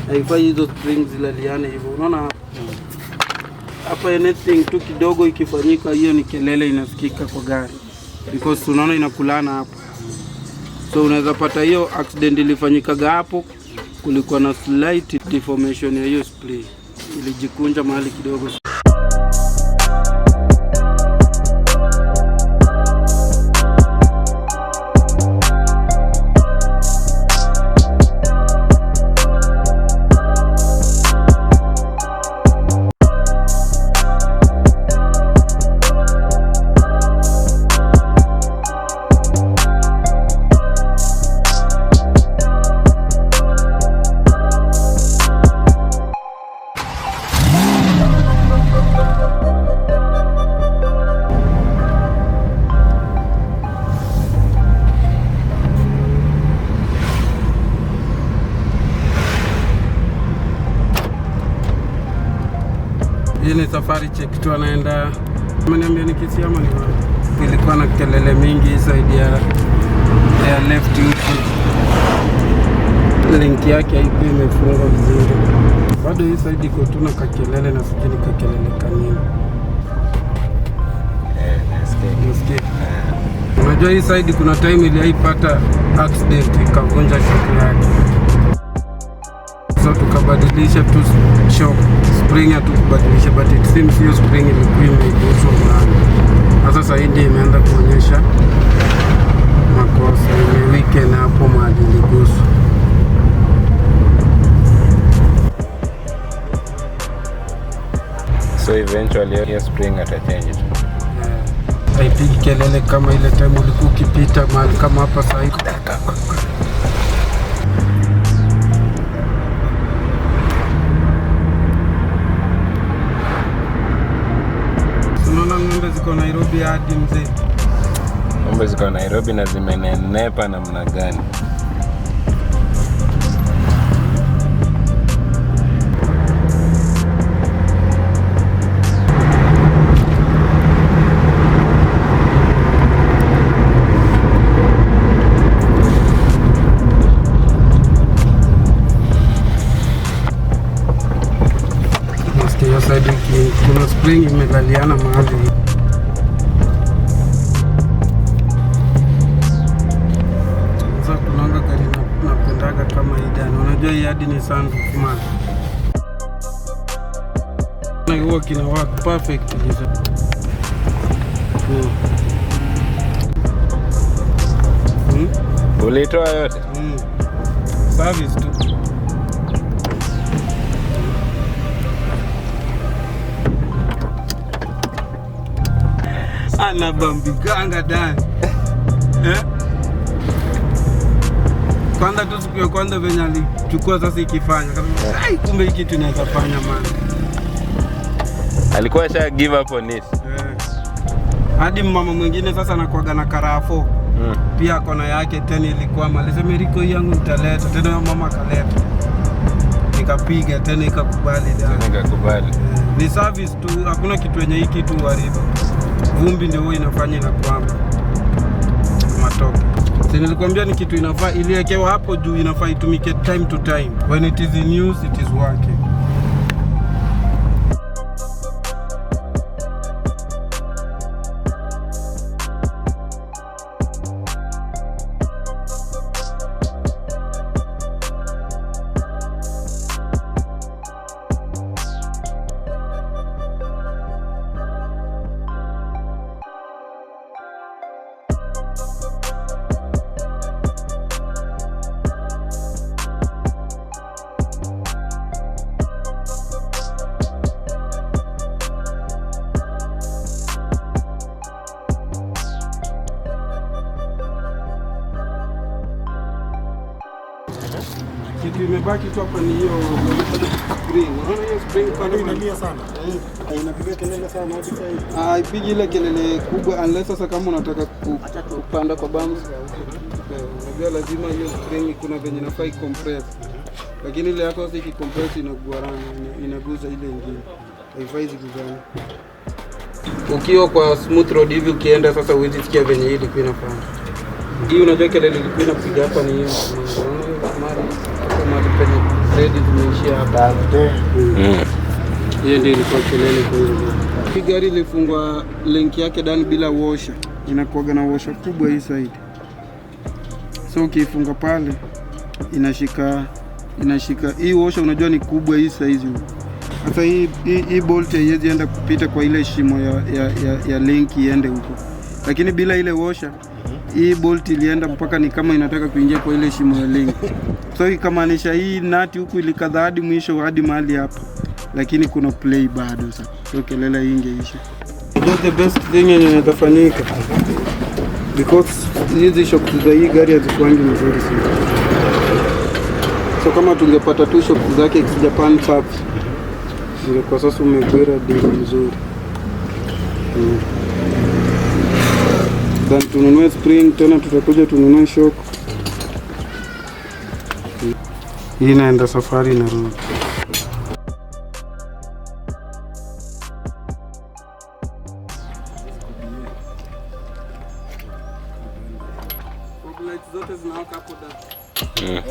haifai hizo springs zilaliane hivyo. Unaona hapa anything tu kidogo ikifanyika, hiyo ni kelele inasikika kwa gari, because tunaona inakulana hapo. So unaweza pata hiyo accident ilifanyika hapo, kulikuwa na slight deformation ya hiyo spray, ilijikunja mahali kidogo. Hii ni safari check tu anaenda. Ameniambia ni Kisii ama ni wapi? Ilikuwa na kelele mingi zaidi ya left huko. Link yake haiko imefungwa vizuri. Bado hii side iko tu na kakelele na sijui kakelele kanini. Nasikia. Unajua hii side kuna time iliipata accident ikavunja shock yake. So tukabadilisha tu shock spring ya tukubadilisha, but it seems hiyo spring ilikuwa imeiguswa mlango. Sasa hii ndio imeanza kuonyesha makosa, weekend hapo mahali iliguswa. So eventually hiyo spring atachange tu. Haipigi kelele kama ile time ulikuwa ukipita mahali kama hapa sasa hivi. Ng'ombe ziko Nairobi hadi mzee. Ng'ombe ziko Nairobi na zimenenepa namna gani? Nasikia side kuna spring imelaliana mahali. Kama idani, unajua hii hadi ni sunroof man. Na huwa kina work perfect hizo. Ulitoa yote? Service tu. Ana bambikanga ndani. Kwanza tu siku ya kwanza venye alichukua sasa ikifanya kama ai kumbe hiki kitu inaweza fanya man. Alikuwa sha give up on it. Hadi mama mwingine sasa anakuaga na karafo. Pia kona yake tena ilikuwa alisema Eriko yangu nitaleta tena, mama akaleta. Nikapiga tena ikakubali tena ikakubali. Ni service tu, hakuna kitu yenye hiki kitu haribu. Vumbi ndio inafanya inakwama. Matoke. Nilikwambia ni kitu inafaa iliwekewa hapo juu, inafaa itumike time to time. When it is in use, it is working. Kitu imebaki tu hapa ni hiyo spring. Unaona hiyo spring pale inalia sana. Inapiga kelele sana hadi sasa hivi. Haipigi ile kelele kubwa unless sasa kama unataka kupanda kwa bumps. Unajua lazima hiyo spring kuna venye inafai compress. Lakini ile yako sasa ikicompress inaguarana, inaguza ile nyingine. Haifai ziguzane. Ukiwa kwa smooth road hivi ukienda sasa huwezi sikia venye hii ilikuwa inafanya. Hii unajua kelele ilikuwa inapiga hapa ni hiyo. Kama penye already zimeishia hapa. Hiyo ndio ilikuwa kelele kwa hiyo. Hii gari ilifungwa link yake ndani bila washer. Inakuwa na washer kubwa hii side. So ukifunga pale inashika hii washer, unajua ni kubwa hii size. Sasa hii bolt haiwezi enda kupita kwa ile shimo ya link iende huko. Lakini bila ile washer hii bolt ilienda mpaka ni kama inataka kuingia kwa ile shimo ya link. So ikamaanisha hii nati huku ilikadha hadi mwisho hadi mahali hapa. Lakini kuna play bado sasa. So kelele hii ingeisha. That's the best thing yenye inafanyika. Because hizi shocks za hii gari hazikuangi mzuri sana. So kama tungepata tu shocks zake Japan parts, ingekuwa sasa umegwera deal mzuri. Then tununue spring tena, tutakuja tununue shock. Hii inaenda safari na rudi. Lights zote zinawaka hapo ndani.